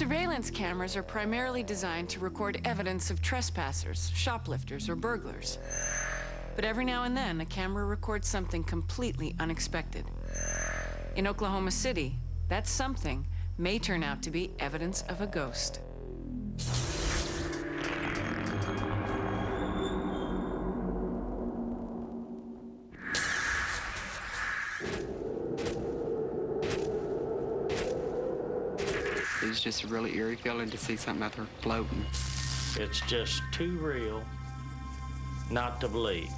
Surveillance cameras are primarily designed to record evidence of trespassers, shoplifters, or burglars. But every now and then, a camera records something completely unexpected. In Oklahoma City, that something may turn out to be evidence of a ghost. It was just a really eerie feeling to see something out there floating. It's just too real not to believe.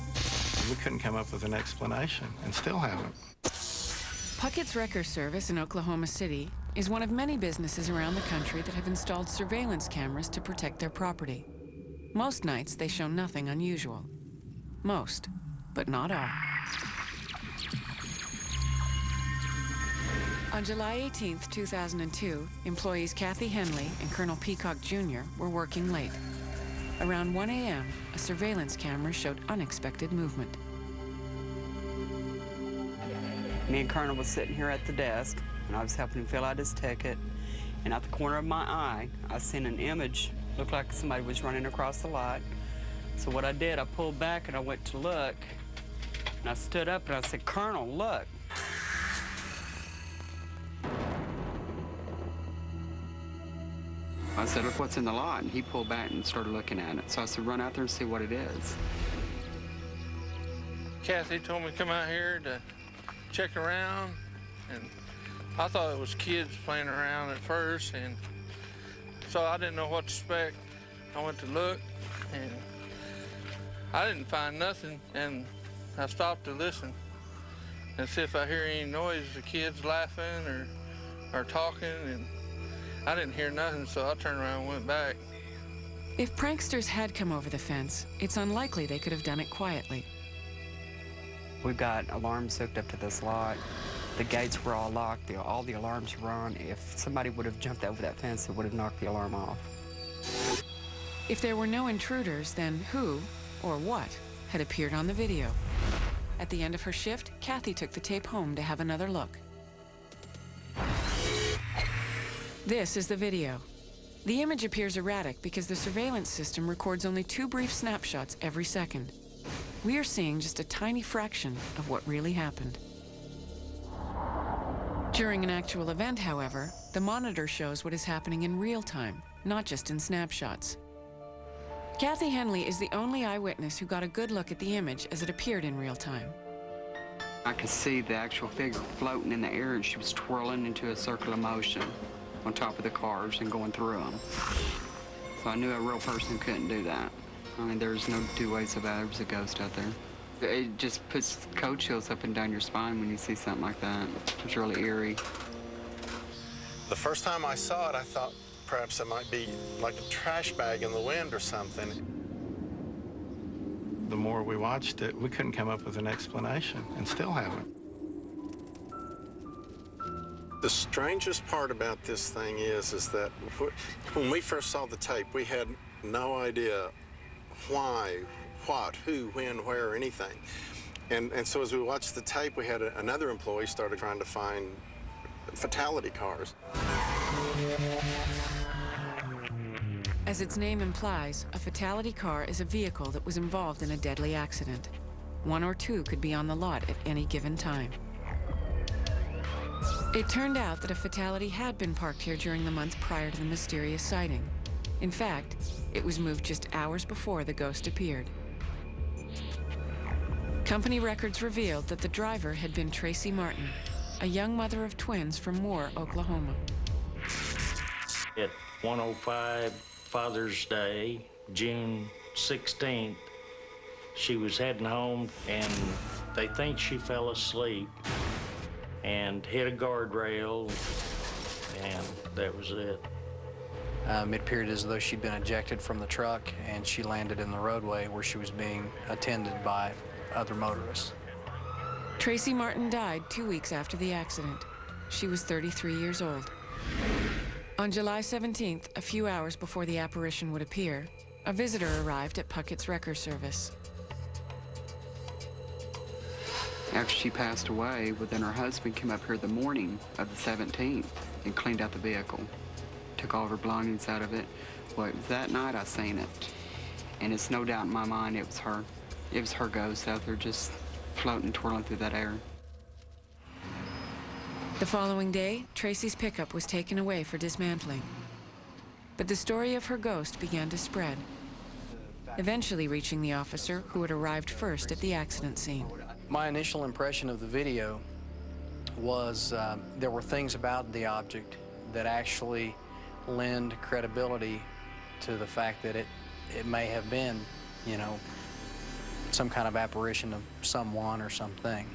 We couldn't come up with an explanation, and still haven't. Pucketts Wrecker Service in Oklahoma City is one of many businesses around the country that have installed surveillance cameras to protect their property. Most nights, they show nothing unusual. Most, but not all. On July 18, 2002, employees Kathy Henley and Colonel Peacock Jr. were working late. Around 1 a.m., a surveillance camera showed unexpected movement. Me and Colonel was sitting here at the desk, and I was helping him fill out his ticket. And out the corner of my eye, I seen an image, looked like somebody was running across the lot. So what I did, I pulled back and I went to look. And I stood up and I said, "Colonel, look." I said, "Look what's in the lot." And he pulled back and started looking at it. So I said, "Run out there and see what it is." Kathy told me to come out here to check around, and I thought it was kids playing around at first, and so I didn't know what to expect. I went to look, and I didn't find nothing, and I stopped to listen and see if I hear any noise, the kids laughing or talking, and I didn't hear nothing, so I turned around and went back. If pranksters had come over the fence, it's unlikely they could have done it quietly. We've got alarms hooked up to this lot. The gates were all locked. All the alarms were on. If somebody would have jumped over that fence, it would have knocked the alarm off. If there were no intruders, then who, or what, had appeared on the video? At the end of her shift, Kathy took the tape home to have another look. This is the video. The image appears erratic because the surveillance system records only 2 brief snapshots every second. We are seeing just a tiny fraction of what really happened. During an actual event, however, the monitor shows what is happening in real time, not just in snapshots. Kathy Henley is the only eyewitness who got a good look at the image as it appeared in real time. I could see the actual figure floating in the air, and she was twirling into a circle of motion on top of the cars and going through them. So I knew a real person couldn't do that. I mean, there's no two ways about it. There's a ghost out there. It just puts cold chills up and down your spine when you see something like that. It's really eerie. The first time I saw it, I thought perhaps it might be like a trash bag in the wind or something. The more we watched it, we couldn't come up with an explanation, and still haven't. The strangest part about this thing is that when we first saw the tape, we had no idea why, what, who, when, where, anything. And so as we watched the tape, we had another employee started trying to find fatality cars. As its name implies, a fatality car is a vehicle that was involved in a deadly accident. 1 or 2 could be on the lot at any given time. It turned out that a fatality had been parked here during the month prior to the mysterious sighting. In fact, it was moved just hours before the ghost appeared. Company records revealed that the driver had been Tracy Martin, a young mother of twins from Moore, Oklahoma. At 1:05 Father's Day, June 16th, she was heading home, and they think she fell asleep and hit a guardrail, and that was it. It appeared as though she'd been ejected from the truck, and she landed in the roadway where she was being attended by other motorists. Tracy Martin died 2 weeks after the accident. She was 33 years old. On July 17th, a few hours before the apparition would appear, a visitor arrived at Pucketts Wrecker Service. After she passed away, well, then her husband came up here the morning of the 17th and cleaned out the vehicle. took all of her belongings out of it. Well, it was that night I seen it. And it's no doubt in my mind it was her. It was her ghost out there just floating, twirling through that air. The following day, Tracy's pickup was taken away for dismantling. But the story of her ghost began to spread, eventually reaching the officer who had arrived first at the accident scene. My initial impression of the video was there were things about the object that actually lend credibility to the fact that it may have been, you know, some kind of apparition of someone or something.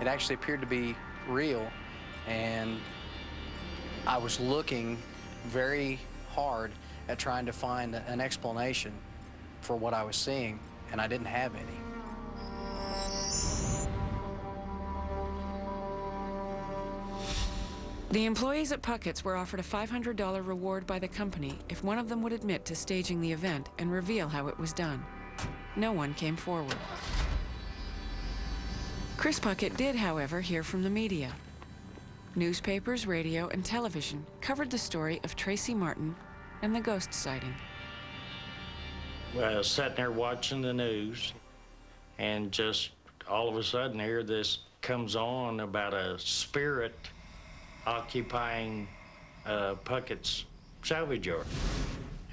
It actually appeared to be real, and I was looking very hard at trying to find an explanation for what I was seeing, and I didn't have any. The employees at Puckett's were offered a $500 reward by the company if one of them would admit to staging the event and reveal how it was done. No one came forward. Chris Puckett did, however, hear from the media. Newspapers, radio, and television covered the story of Tracy Martin and the ghost sighting. Well, I was sitting there watching the news, and just all of a sudden here this comes on about a spirit occupying Puckett's salvage yard.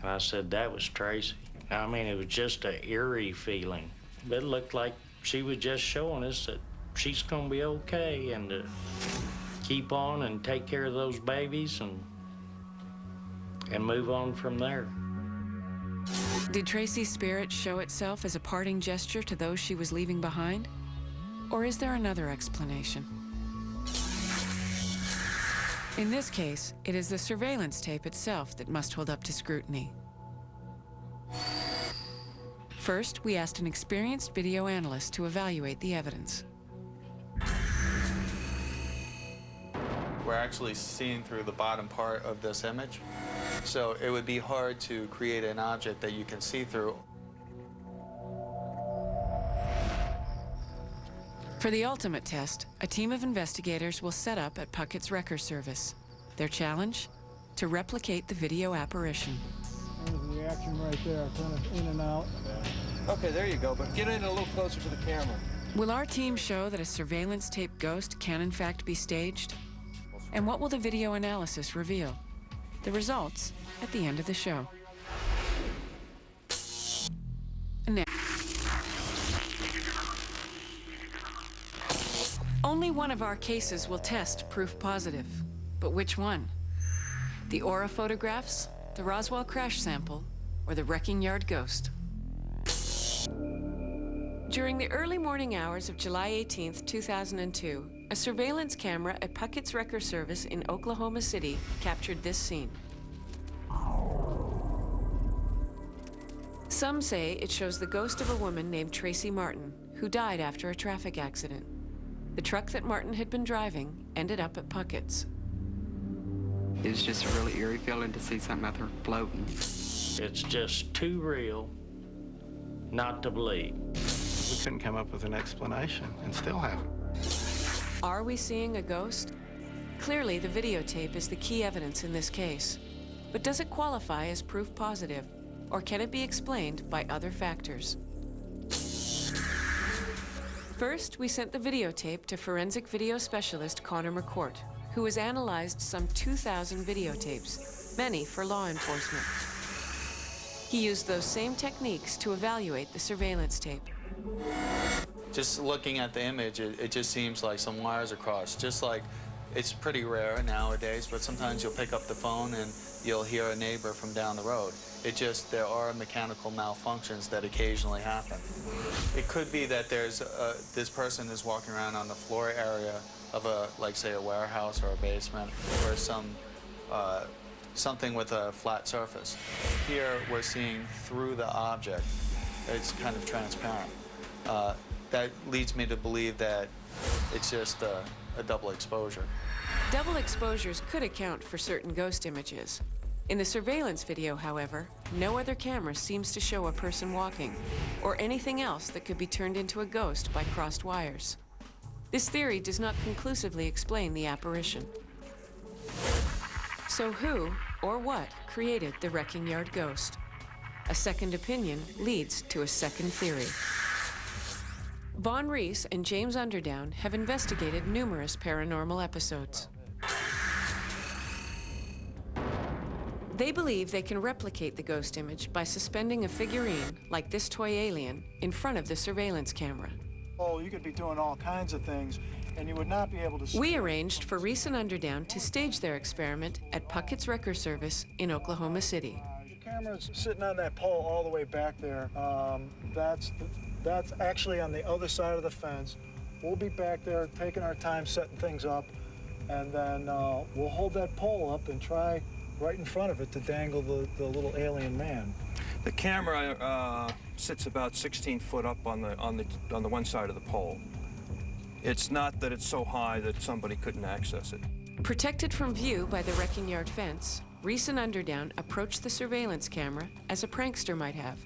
And I said, that was Tracy. I mean, it was just an eerie feeling. But it looked like she was just showing us that she's gonna be okay and to keep on and take care of those babies and move on from there. Did Tracy's spirit show itself as a parting gesture to those she was leaving behind? Or is there another explanation? In this case, it is the surveillance tape itself that must hold up to scrutiny. First, we asked an experienced video analyst to evaluate the evidence. We're actually seeing through the bottom part of this image, so it would be hard to create an object that you can see through. For the ultimate test, a team of investigators will set up at Puckett's Wrecker Service. Their challenge? To replicate the video apparition. There's the action right there, kind of in and out. Okay, there you go, but get in a little closer to the camera. Will our team show that a surveillance tape ghost can in fact be staged? And what will the video analysis reveal? The results at the end of the show. Now, only one of our cases will test proof positive. But which one? The aura photographs, the Roswell crash sample, or the wrecking yard ghost? During the early morning hours of July 18th, 2002, a surveillance camera at Puckett's Wrecker Service in Oklahoma City captured this scene. Some say it shows the ghost of a woman named Tracy Martin, who died after a traffic accident. The truck that Martin had been driving ended up at Puckett's. It was just a really eerie feeling to see something out there floating. It's just too real not to believe. We couldn't come up with an explanation and still haven't. Are we seeing a ghost? Clearly, the videotape is the key evidence in this case. But does it qualify as proof positive, or can it be explained by other factors? First, we sent the videotape to forensic video specialist Connor McCourt, who has analyzed some 2,000 videotapes, many for law enforcement. He used those same techniques to evaluate the surveillance tape. Just looking at the image, it just seems like some wires are crossed. Just like, it's pretty rare nowadays, but sometimes you'll pick up the phone and you'll hear a neighbor from down the road. There are mechanical malfunctions that occasionally happen. It could be that there's this person is walking around on the floor area of like say a warehouse or a basement, or something with a flat surface. Here we're seeing through the object. It's kind of transparent. That leads me to believe that it's just a double exposure. Double exposures could account for certain ghost images. In the surveillance video, however, no other camera seems to show a person walking, or anything else that could be turned into a ghost by crossed wires. This theory does not conclusively explain the apparition. So who or what created the wrecking yard ghost? A second opinion leads to a second theory. Vaughn Reese and James Underdown have investigated numerous paranormal episodes. They believe they can replicate the ghost image by suspending a figurine, like this toy alien, in front of the surveillance camera. Oh, you could be doing all kinds of things, and you would not be able to see. We arranged for Reese and Underdown to stage their experiment at Puckett's Wrecker Service in Oklahoma City. The camera's sitting on that pole all the way back there. That's actually on the other side of the fence. We'll be back there taking our time setting things up, and then we'll hold that pole up and try right in front of it to dangle the little alien man. The camera sits about 16 foot up on the one side of the pole. It's not that it's so high that somebody couldn't access it. Protected from view by the wrecking yard fence, Reese and Underdown approach the surveillance camera as a prankster might have.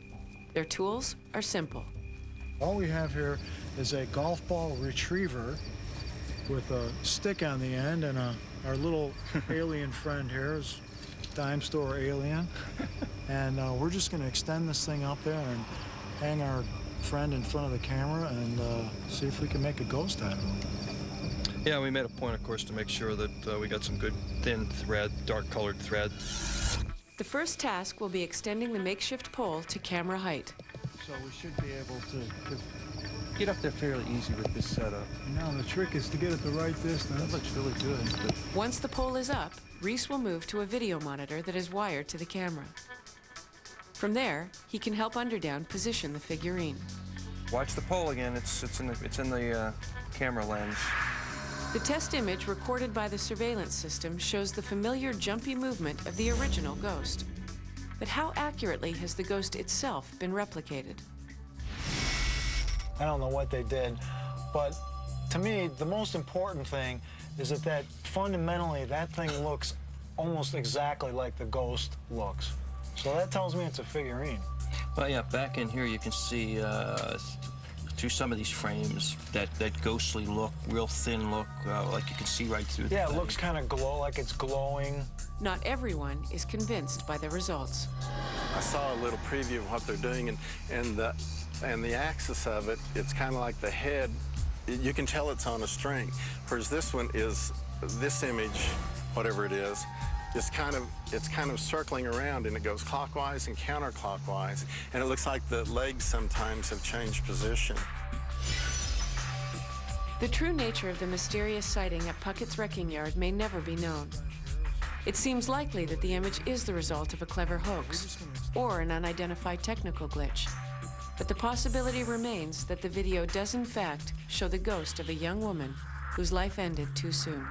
Their tools are simple. All we have here is a golf ball retriever with a stick on the end, and our little alien friend here is dime store alien. And we're just going to extend this thing up there and hang our friend in front of the camera and see if we can make a ghost out of him. Yeah, we made a point, of course, to make sure that we got some good thin thread, dark-colored thread. The first task will be extending the makeshift pole to camera height. So we should be able to Get up there fairly easy with this setup. Now the trick is to get it the right distance. That looks really good. But Once the pole is up, Reese will move to a video monitor that is wired to the camera. From there, he can help Underdown position the figurine. watch the pole again. It's in the camera lens. The test image recorded by the surveillance system shows the familiar jumpy movement of the original ghost. But how accurately has the ghost itself been replicated? I don't know what they did, but to me, the most important thing is that fundamentally that thing looks almost exactly like the ghost looks. So that tells me it's a figurine. Well, yeah, back in here you can see through some of these frames that ghostly look, real thin look, like you can see right through. Yeah, it looks kind of like it's glowing. Not everyone is convinced by the results. I saw a little preview of what they're doing, and the axis of it, it's kind of like the head. You can tell it's on a string, whereas this one is, this image, whatever it is, it's kind of circling around, and it goes clockwise and counterclockwise, and it looks like the legs sometimes have changed position. The true nature of the mysterious sighting at Puckett's wrecking yard may never be known. It seems likely that the image is the result of a clever hoax or an unidentified technical glitch. But the possibility remains that the video does in fact show the ghost of a young woman whose life ended too soon.